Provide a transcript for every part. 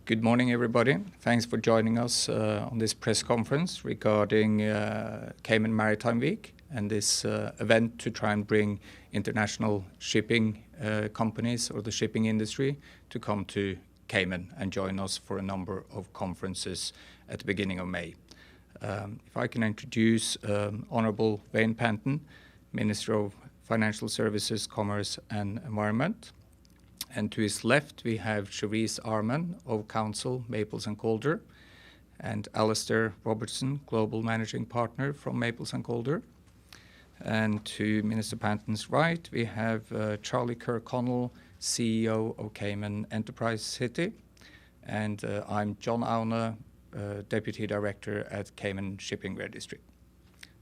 Good morning, everybody. Thanks for joining us on this press conference regarding Cayman Maritime Week and this event to try and bring international shipping companies or the shipping industry to come to Cayman and join us for a number of conferences at the beginning of May. If I can introduce Honorable Wayne Panton, Minister of Financial Services, Commerce and Environment. And to his left, we have Cherise Arman of Counsel, Maples & Calder, and Alistair Robertson, Global Managing Partner from Maples & Calder. And to Minister Panton's right, we have Charlie Kirkconnell, CEO of Cayman Enterprise City. And I'm John Aune, Deputy Director at Cayman Shipping Registry.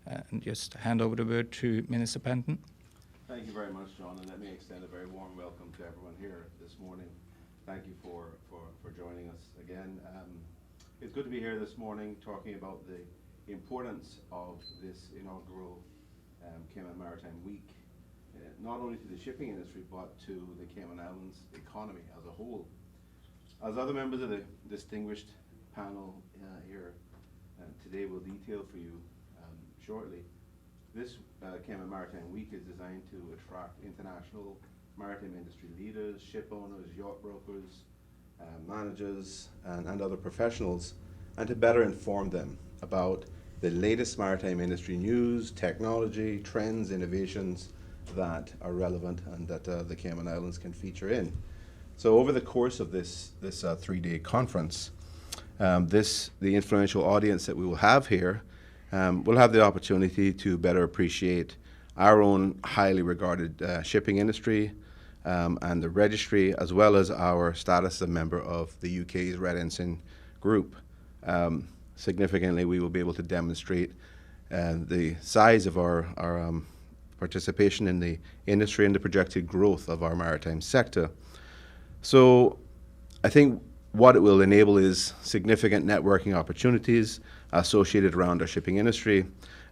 And just hand over the word to Minister Panton. Thank you very much, John, and let me extend a very warm welcome to everyone here this morning. Thank you for joining us again. It's good to be here this morning talking about the importance of this inaugural Cayman Maritime Week, not only to the shipping industry, but to the Cayman Islands economy as a whole. As other members of the distinguished panel here today will detail for you shortly, this Cayman Maritime Week is designed to attract international maritime industry leaders, ship owners, yacht brokers, managers, and other professionals, and to better inform them about the latest maritime industry news, technology, trends, innovations that are relevant and that the Cayman Islands can feature in. So over the course of this three-day conference, the influential audience that we will have here we'll have the opportunity to better appreciate our own highly regarded shipping industry and the registry, as well as our status as a member of the UK's Red Ensign Group. Significantly, we will be able to demonstrate the size of our participation in the industry and the projected growth of our maritime sector. So I think what it will enable is significant networking opportunities associated around our shipping industry,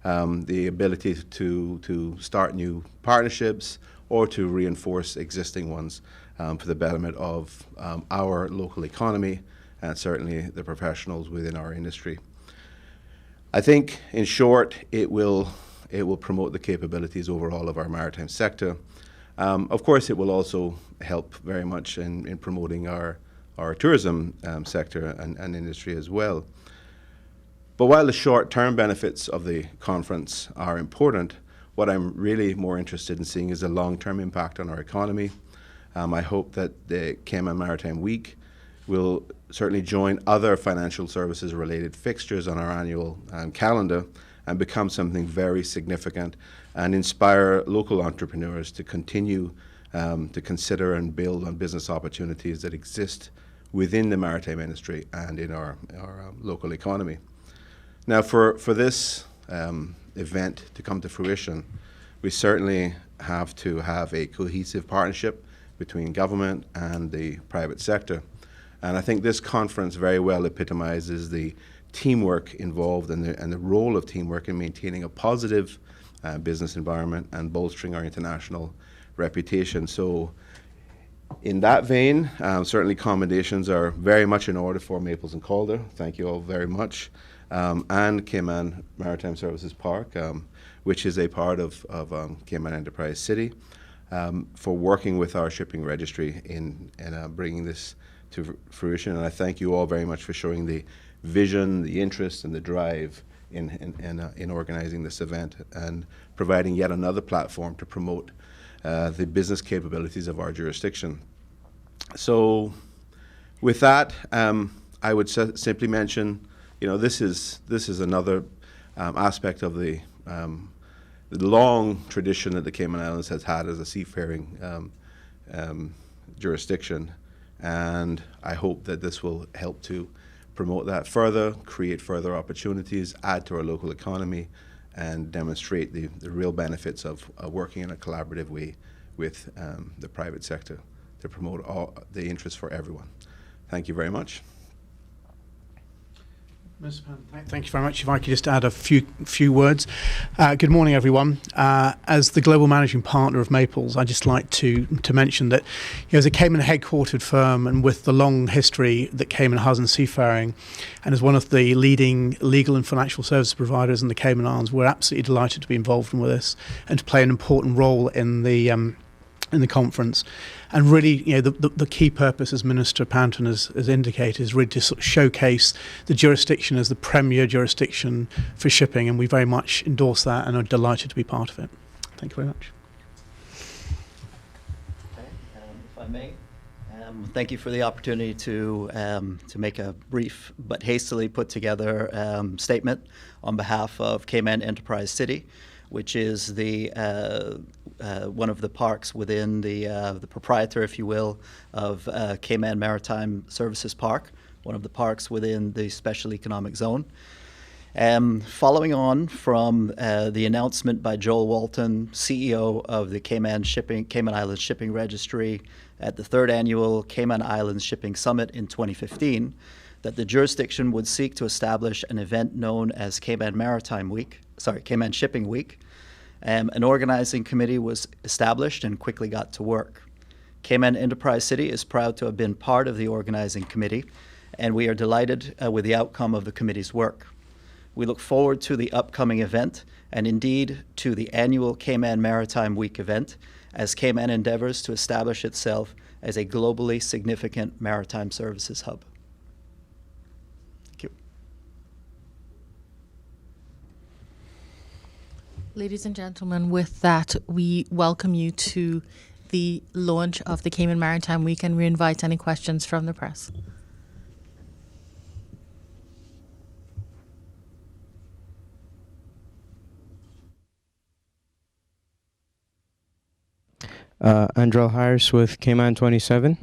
the ability to start new partnerships or to reinforce existing ones for the betterment of our local economy and certainly the professionals within our industry. I think, in short, it will promote the capabilities overall of our maritime sector. Of course, it will also help very much in promoting our tourism sector and industry as well. But while the short-term benefits of the conference are important, what I'm really more interested in seeing is the long-term impact on our economy. I hope that the Cayman Maritime Week will certainly join other financial services-related fixtures on our annual calendar and become something very significant and inspire local entrepreneurs to continue to consider and build on business opportunities that exist within the maritime industry and in our local economy. Now, for this event to come to fruition, we certainly have to have a cohesive partnership between government and the private sector. And I think this conference very well epitomizes the teamwork involved and the role of teamwork in maintaining a positive business environment and bolstering our international reputation. So in that vein, certainly commendations are very much in order for Maples & Calder. Thank you all very much. And Cayman Maritime Services Park, which is a part of Cayman Enterprise City, for working with our shipping registry in bringing this to fruition. And I thank you all very much for showing the vision, the interest, and the drive in organizing this event and providing yet another platform to promote the business capabilities of our jurisdiction. So with that, I would simply mention, this is another aspect of the long tradition that the Cayman Islands has had as a seafaring jurisdiction, and I hope that this will help to promote that further, create further opportunities, add to our local economy, and demonstrate the real benefits of working in a collaborative way with the private sector to promote all the interests for everyone. Thank you very much. Mr. Pan, thank you very much. If I could just add a few words. Good morning, everyone. As the global managing partner of Maples, I'd just like to mention that, as a Cayman headquartered firm and with the long history that Cayman has in seafaring, and as one of the leading legal and financial service providers in the Cayman Islands, we're absolutely delighted to be involved with this and to play an important role in the conference. And really, the key purpose, as Minister Panton has indicated, is really to sort of showcase the jurisdiction as the premier jurisdiction for shipping, and we very much endorse that and are delighted to be part of it. Thank you very much. Okay, if I may, thank you for the opportunity to make a brief but hastily put together statement on behalf of Cayman Enterprise City, which is the one of the parks within the proprietor, if you will, of Cayman Maritime Services Park, one of the parks within the Special Economic Zone. Following on from the announcement by Joel Walton, CEO of the Cayman Islands Shipping Registry at the 3rd Annual Cayman Islands Shipping Summit in 2015, that the jurisdiction would seek to establish an event known as Cayman Shipping Week. An organizing committee was established and quickly got to work. Cayman Enterprise City is proud to have been part of the organizing committee, and we are delighted with the outcome of the committee's work. We look forward to the upcoming event, and indeed to the annual Cayman Maritime Week event, as Cayman endeavors to establish itself as a globally significant maritime services hub. Thank you. Ladies and gentlemen, with that, we welcome you to the launch of the Cayman Maritime Week, and we invite any questions from the press. Andrel Harris with Cayman 27.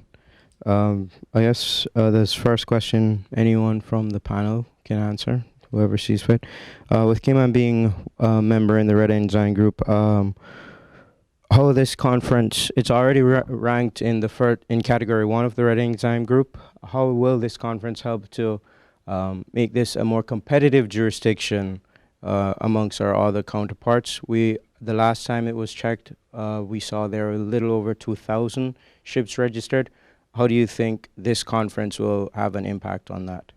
I guess this first question anyone from the panel can answer, whoever sees fit. With Cayman being a member in the Red Ensign Group, how this conference, it's already ranked in in category 1 of the Red Ensign Group. How will this conference help to make this a more competitive jurisdiction amongst our other counterparts? The last time it was checked, we saw there were a little over 2,000 ships registered. How do you think this conference will have an impact on that?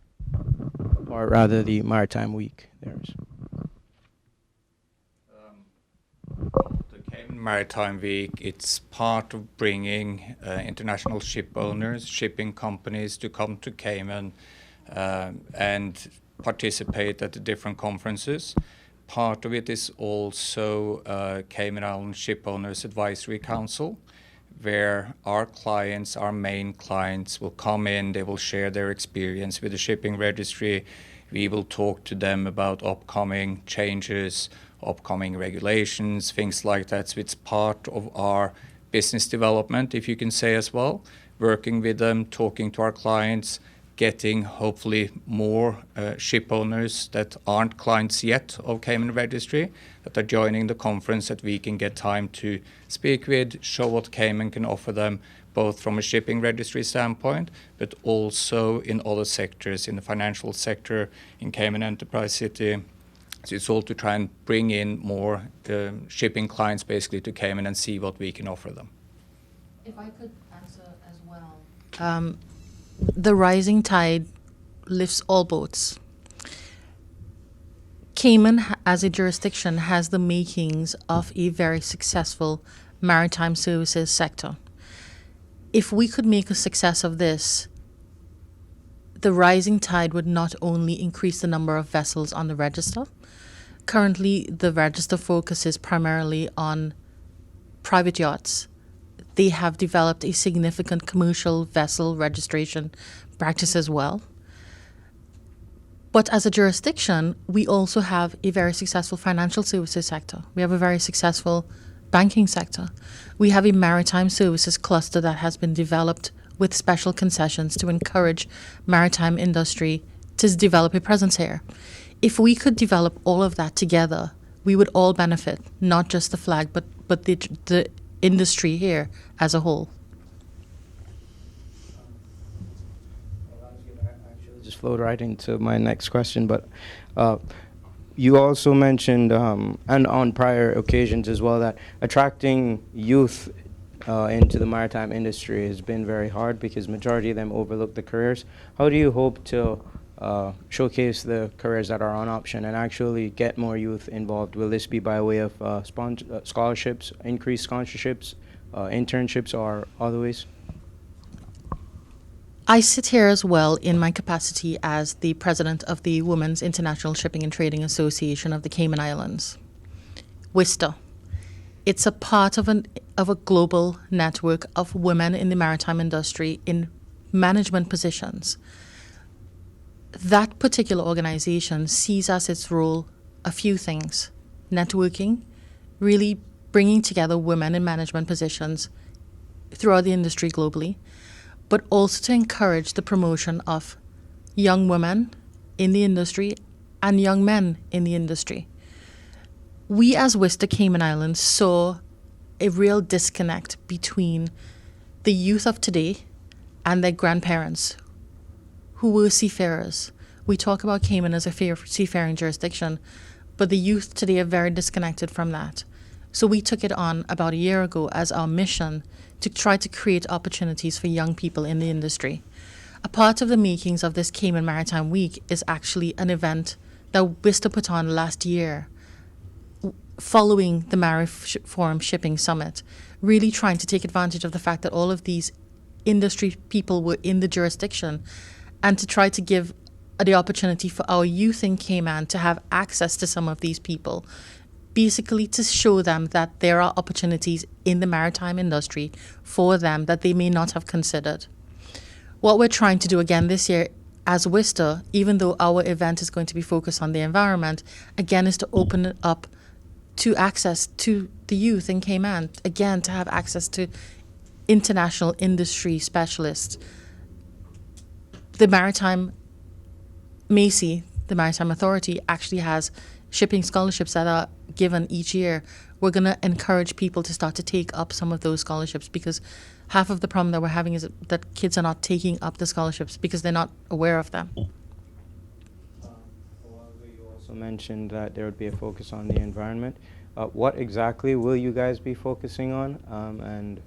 Or rather, the Maritime Week. The Cayman Maritime Week, it's part of bringing international ship owners, shipping companies to come to Cayman and participate at the different conferences. Part of it is also Cayman Islands Ship Owners Advisory Council, where our clients, our main clients, will come in, they will share their experience with the shipping registry. We will talk to them about upcoming changes, upcoming regulations, things like that. So it's part of our business development, if you can say as well, working with them, talking to our clients, getting hopefully more ship owners that aren't clients yet of Cayman Registry that are joining the conference, that we can get time to speak with, show what Cayman can offer them, both from a shipping registry standpoint, but also in other sectors, in the financial sector, in Cayman Enterprise City. So it's all to try and bring in more shipping clients basically to Cayman and see what we can offer them. If I could answer as well. The rising tide lifts all boats. Cayman, as a jurisdiction, has the makings of a very successful maritime services sector. If we could make a success of this, the rising tide would not only increase the number of vessels on the register. Currently, the register focuses primarily on private yachts. They have developed a significant commercial vessel registration practice as well. But as a jurisdiction, we also have a very successful financial services sector. We have a very successful banking sector. We have a maritime services cluster that has been developed with special concessions to encourage maritime industry to develop a presence here. If we could develop all of that together, we would all benefit, not just the flag, but the industry here as a whole. Well, I was going to actually just flowed right into my next question, but you also mentioned, and on prior occasions as well, that attracting youth into the maritime industry has been very hard because majority of them overlook the careers. How do you hope to showcase the careers that are on option and actually get more youth involved? Will this be by way of scholarships, increased sponsorships, internships, or other ways? I sit here as well in my capacity as the president of the Women's International Shipping and Trading Association of the Cayman Islands, WISTA. It's a part of a global network of women in the maritime industry in management positions. That particular organization sees as its role a few things: networking, really bringing together women in management positions throughout the industry globally, but also to encourage the promotion of young women in the industry and young men in the industry. We as WISTA Cayman Islands saw a real disconnect between the youth of today and their grandparents who were seafarers. We talk about Cayman as a seafaring jurisdiction, but the youth today are very disconnected from that. So we took it on about a year ago as our mission to try to create opportunities for young people in the industry. A part of the makings of this Cayman Maritime Week is actually an event that WISTA put on last year following the Maritime Shipping Summit, really trying to take advantage of the fact that all of these industry people were in the jurisdiction and to try to give the opportunity for our youth in Cayman to have access to some of these people, basically to show them that there are opportunities in the maritime industry for them that they may not have considered. What we're trying to do again this year as WISTA, even though our event is going to be focused on the environment, again is to open it up to access to the youth in Cayman, again to have access to international industry specialists. The Maritime MACI, the Maritime Authority, actually has shipping scholarships that are given each year. We're going to encourage people to start to take up some of those scholarships, because half of the problem that we're having is that kids are not taking up the scholarships because they're not aware of them. You also mentioned that there would be a focus on the environment. What exactly will you guys be focusing on? And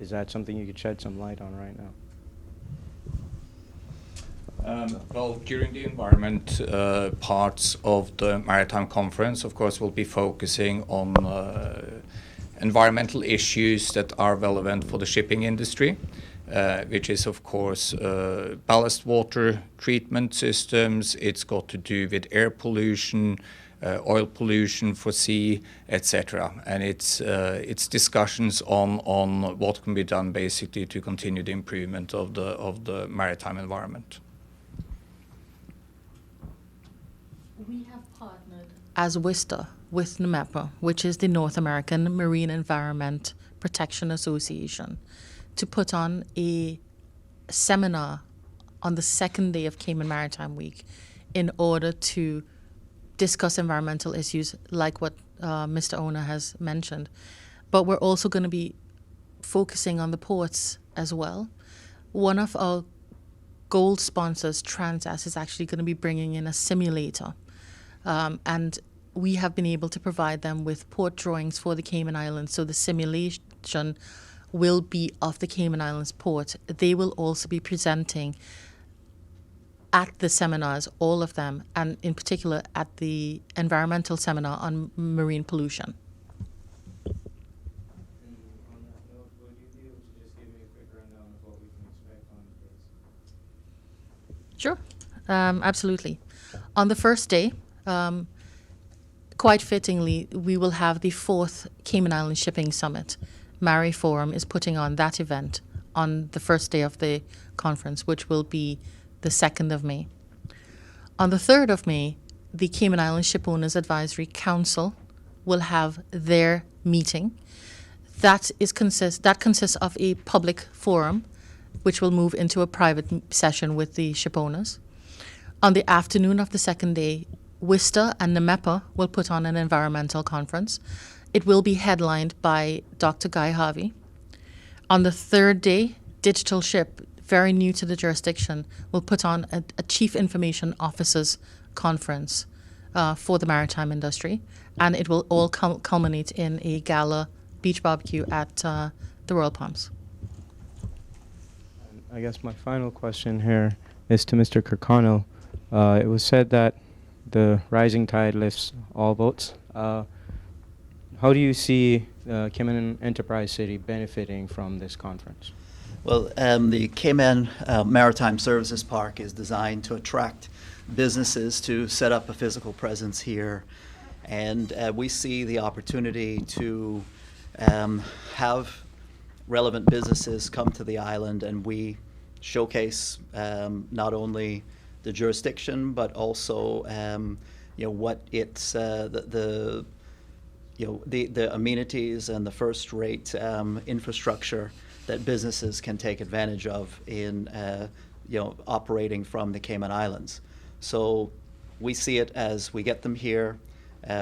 is that something you could shed some light on right now? Well, during the environment parts of the Maritime Conference, of course, we'll be focusing on environmental issues that are relevant for the shipping industry, which is, of course, ballast water treatment systems. It's got to do with air pollution, oil pollution for sea, etc. And it's discussions on what can be done basically to continue the improvement of the maritime environment. We have partnered as WISTA with NMEPA, which is the North American Marine Environment Protection Association, to put on a seminar on the second day of Cayman Maritime Week in order to discuss environmental issues like what Mr. Owner has mentioned. But we're also going to be focusing on the ports as well. One of our gold sponsors, Transas, is actually going to be bringing in a simulator. And we have been able to provide them with port drawings for the Cayman Islands. So the simulation will be of the Cayman Islands port. They will also be presenting at the seminars, all of them, and in particular at the environmental seminar on marine pollution. And on that note, would you be able to just give me a quick rundown of what we can expect on the days? Sure, absolutely. On the first day, quite fittingly, we will have the 4th Cayman Island Shipping Summit. Mari Forum is putting on that event on the first day of the conference, which will be the 2nd of May. On the 3rd of May, the Cayman Island Ship Owners Advisory Council will have their meeting. That consists of a public forum, which will move into a private session with the ship owners. On the afternoon of the second day, WISTA and NMEPA will put on an environmental conference. It will be headlined by Dr. Guy Harvey. On the third day, Digital Ship, very new to the jurisdiction, will put on a Chief Information Officers Conference for the maritime industry, and it will all culminate in a gala beach barbecue at the Royal Palms. I guess my final question here is to Mr. Kirkconnell. It was said that the rising tide lifts all boats. How do you see Cayman Enterprise City benefiting from this conference? Well, the Cayman Maritime Services Park is designed to attract businesses to set up a physical presence here. And we see the opportunity to have relevant businesses come to the island, and we showcase not only the jurisdiction, but also what it's the amenities and the first-rate infrastructure that businesses can take advantage of in operating from the Cayman Islands. So we see it as we get them here,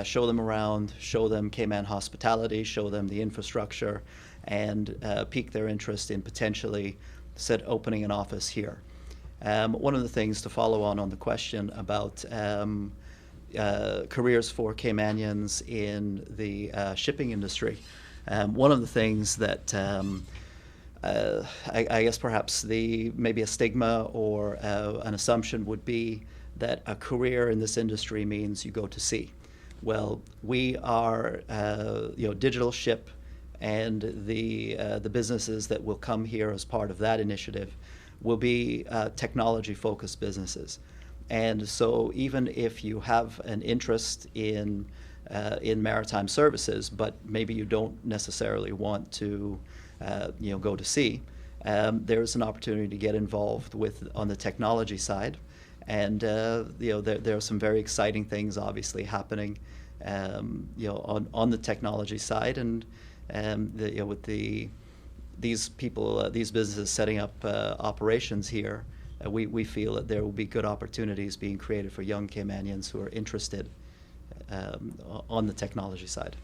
show them around, show them Cayman hospitality, show them the infrastructure, and pique their interest in potentially opening an office here. One of the things to follow on the question about careers for Caymanians in the shipping industry, one of the things that I guess perhaps maybe a stigma or an assumption would be that a career in this industry means you go to sea. Well, we are Digital Ship, and the businesses that will come here as part of that initiative will be technology-focused businesses. And so even if you have an interest in maritime services, but maybe you don't necessarily want to go to sea, there's an opportunity to get involved on the technology side. And there are some very exciting things obviously happening on the technology side, and with these businesses setting up operations here, we feel that there will be good opportunities being created for young Caymanians who are interested on the technology side.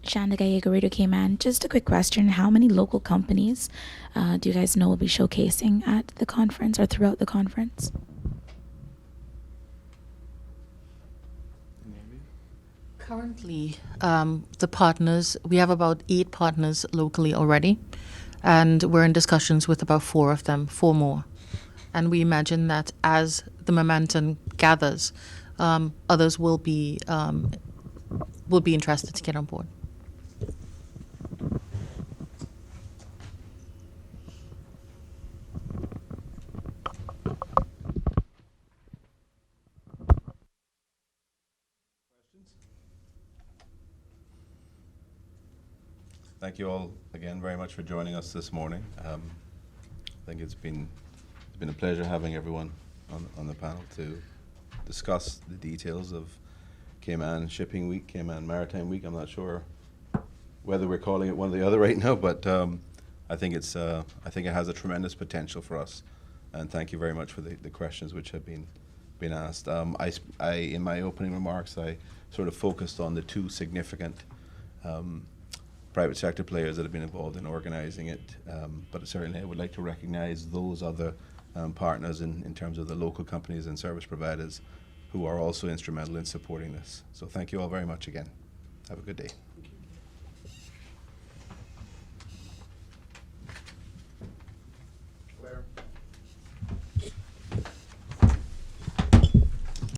Shanda Gallego, Cayman. Just a quick question. How many local companies do you guys know will be showcasing at the conference or throughout the conference? Currently, the partners, we have about 8 partners locally already, and we're in discussions with about 4 of them, 4 more. And we imagine that as the momentum gathers, others will be interested to get on board. Thank you all again very much for joining us this morning. I think it's been a pleasure having everyone on the panel to discuss the details of Cayman Shipping Week, Cayman Maritime Week. I'm not sure whether we're calling it one or the other right now, but I think it has a tremendous potential for us. And thank you very much for the questions which have been asked. In my opening remarks, I sort of focused on the 2 significant private sector players that have been involved in organizing it, but certainly I would like to recognize those other partners in terms of the local companies and service providers who are also instrumental in supporting this. So thank you all very much again. Have a good day.